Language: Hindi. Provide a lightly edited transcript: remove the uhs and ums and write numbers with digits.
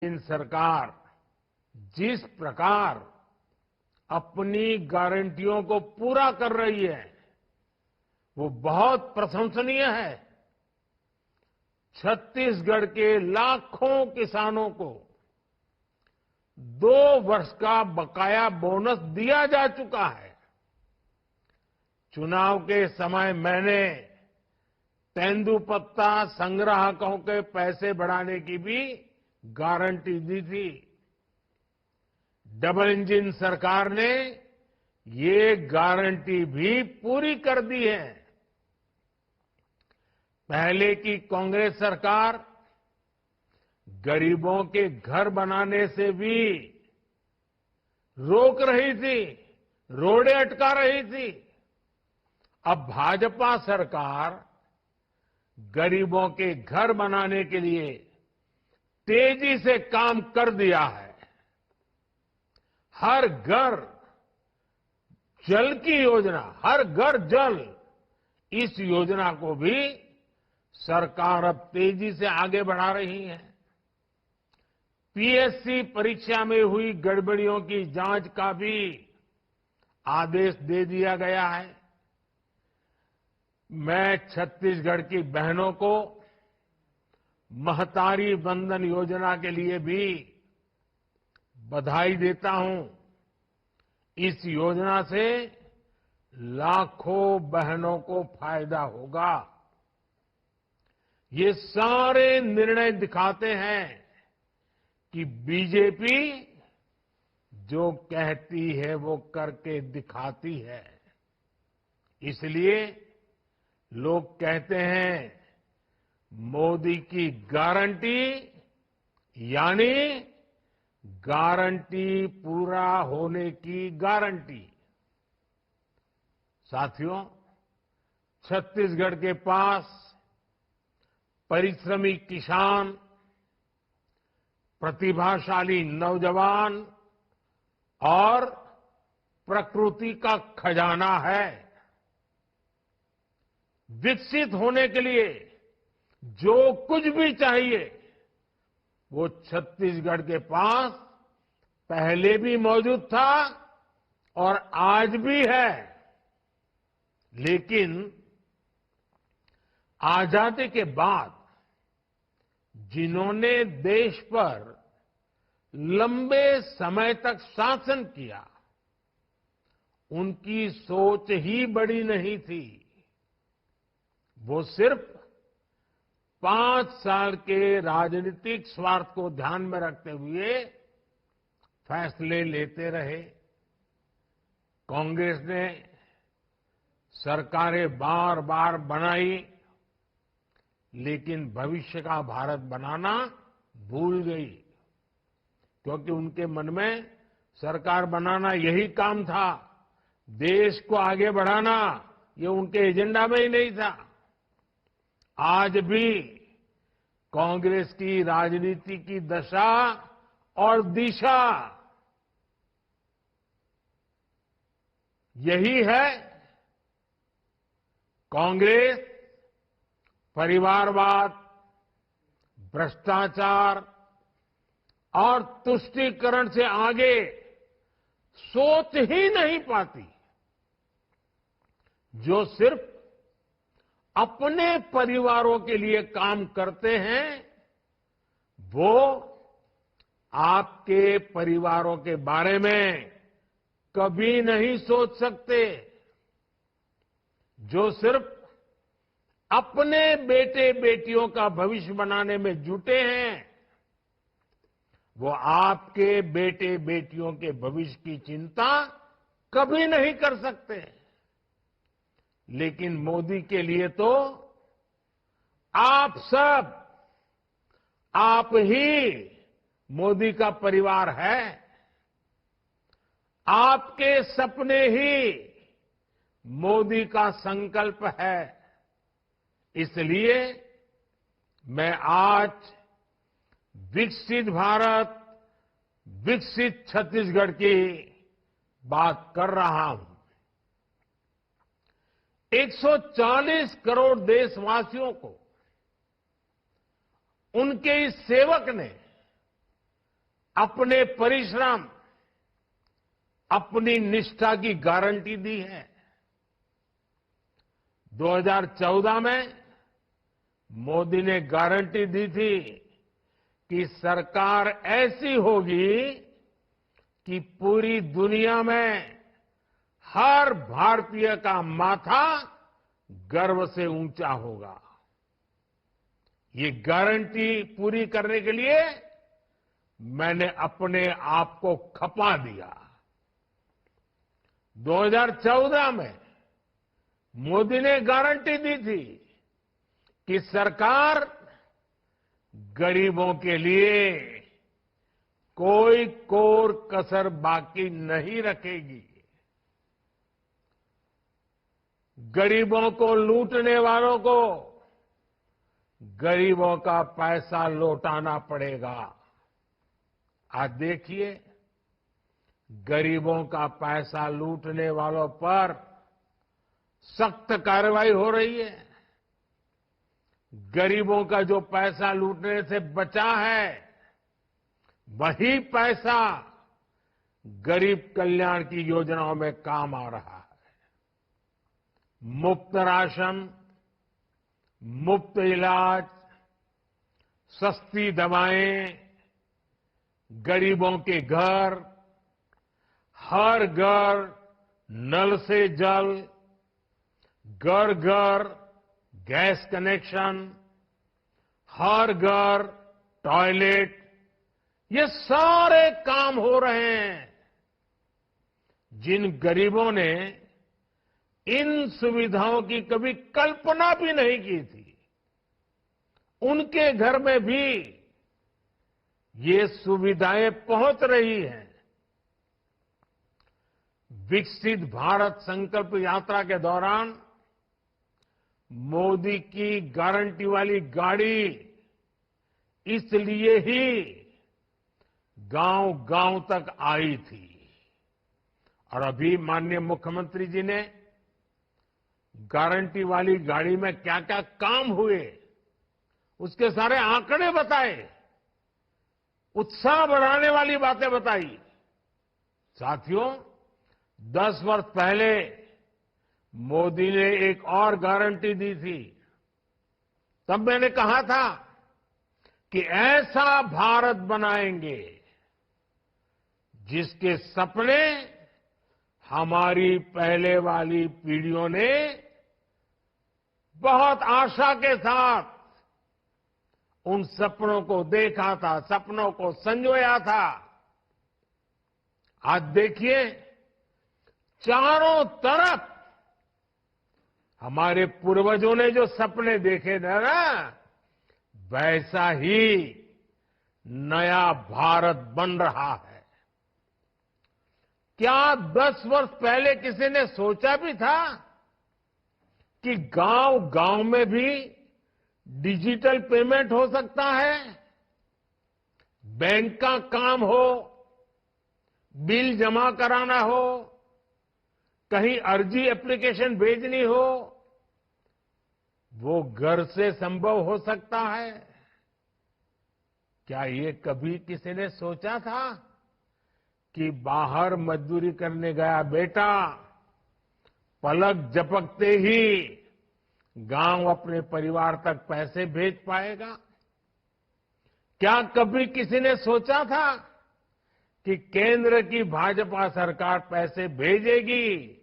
इन सरकार जिस प्रकार अपनी गारंटियों को पूरा कर रही है वो बहुत प्रशंसनीय है। छत्तीसगढ़ के लाखों किसानों को 2 वर्ष का बकाया बोनस दिया जा चुका है। चुनाव के समय मैंने तेंदुपत्ता संग्राहकों के पैसे बढ़ाने की भी गारंटी दी थी। डबल इंजन सरकार ने ये गारंटी भी पूरी कर दी है। पहले की कांग्रेस सरकार गरीबों के घर बनाने से भी रोक रही थी, रोड़े अटका रही थी। अब भाजपा सरकार गरीबों के घर बनाने के लिए तेजी से काम कर दिया है। हर घर जल की योजना, हर घर जल, इस योजना को भी सरकार अब तेजी से आगे बढ़ा रही है। पीएससी परीक्षा में हुई गड़बड़ियों की जांच का भी आदेश दे दिया गया है। मैं छत्तीसगढ़ की बहनों को महतारी वंदन योजना के लिए भी बधाई देता हूं। इस योजना से लाखों बहनों को फायदा होगा। ये सारे निर्णय दिखाते हैं कि बीजेपी जो कहती है वो करके दिखाती है। इसलिए लोग कहते हैं मोदी की गारंटी यानी गारंटी पूरा होने की गारंटी। साथियों, छत्तीसगढ़ के पास परिश्रमी किसान, प्रतिभाशाली नौजवान और प्रकृति का खजाना है। विकसित होने के लिए जो कुछ भी चाहिए वो छत्तीसगढ़ के पास पहले भी मौजूद था और आज भी है। लेकिन आजादी के बाद जिन्होंने देश पर लंबे समय तक शासन किया उनकी सोच ही बड़ी नहीं थी। वो सिर्फ 5 साल के राजनीतिक स्वार्थ को ध्यान में रखते हुए फैसले लेते रहे। कांग्रेस ने सरकारें बार बार बनाई लेकिन भविष्य का भारत बनाना भूल गई, क्योंकि उनके मन में सरकार बनाना यही काम था। देश को आगे बढ़ाना ये उनके एजेंडा में ही नहीं था। आज भी कांग्रेस की राजनीति की दशा और दिशा यही है। कांग्रेस परिवारवाद, भ्रष्टाचार और तुष्टीकरण से आगे सोच ही नहीं पाती। जो सिर्फ अपने परिवारों के लिए काम करते हैं वो आपके परिवारों के बारे में कभी नहीं सोच सकते। जो सिर्फ अपने बेटे बेटियों का भविष्य बनाने में जुटे हैं वो आपके बेटे बेटियों के भविष्य की चिंता कभी नहीं कर सकते। लेकिन मोदी के लिए तो आप सब, आप ही मोदी का परिवार है। आपके सपने ही मोदी का संकल्प है। इसलिए मैं आज विकसित भारत, विकसित छत्तीसगढ़ की बात कर रहा हूं। 140 करोड़ देशवासियों को उनके इस सेवक ने अपने परिश्रम, अपनी निष्ठा की गारंटी दी है। 2014 में मोदी ने गारंटी दी थी कि सरकार ऐसी होगी कि पूरी दुनिया में हर भारतीय का माथा गर्व से ऊंचा होगा। ये गारंटी पूरी करने के लिए मैंने अपने आप को खपा दिया। 2014 में मोदी ने गारंटी दी थी कि सरकार गरीबों के लिए कोई कोर कसर बाकी नहीं रखेगी। गरीबों को लूटने वालों को गरीबों का पैसा लौटाना पड़ेगा। आज देखिए, गरीबों का पैसा लूटने वालों पर सख्त कार्रवाई हो रही है। गरीबों का जो पैसा लूटने से बचा है, वही पैसा गरीब कल्याण की योजनाओं में काम आ रहा है। मुफ्त राशन, मुफ्त इलाज, सस्ती दवाएं, गरीबों के घर, हर घर नल से जल, घर घर गैस कनेक्शन, हर घर टॉयलेट, ये सारे काम हो रहे हैं। जिन गरीबों ने इन सुविधाओं की कभी कल्पना भी नहीं की थी, उनके घर में भी ये सुविधाएं पहुंच रही हैं। विकसित भारत संकल्प यात्रा के दौरान मोदी की गारंटी वाली गाड़ी इसलिए ही गांव गांव तक आई थी। और अभी माननीय मुख्यमंत्री जी ने गारंटी वाली गाड़ी में क्या क्या काम हुए, उसके सारे आंकड़े बताए, उत्साह बढ़ाने वाली बातें बताई। साथियों, 10 वर्ष पहले मोदी ने एक और गारंटी दी थी। तब मैंने कहा था कि ऐसा भारत बनाएंगे जिसके सपने हमारी पहले वाली पीढ़ियों ने बहुत आशा के साथ उन सपनों को देखा था, सपनों को संजोया था। आज देखिए, चारों तरफ हमारे पूर्वजों ने जो सपने देखे थे ना, वैसा ही नया भारत बन रहा है। क्या 10 वर्ष पहले किसी ने सोचा भी था कि गांव गांव में भी डिजिटल पेमेंट हो सकता है? बैंक का काम हो, बिल जमा कराना हो, कहीं अर्जी एप्लीकेशन भेजनी हो, वो घर से संभव हो सकता है। क्या ये कभी किसी ने सोचा था कि बाहर मजदूरी करने गया बेटा पलक झपकते ही गांव अपने परिवार तक पैसे भेज पाएगा? क्या कभी किसी ने सोचा था कि केंद्र की भाजपा सरकार पैसे भेजेगी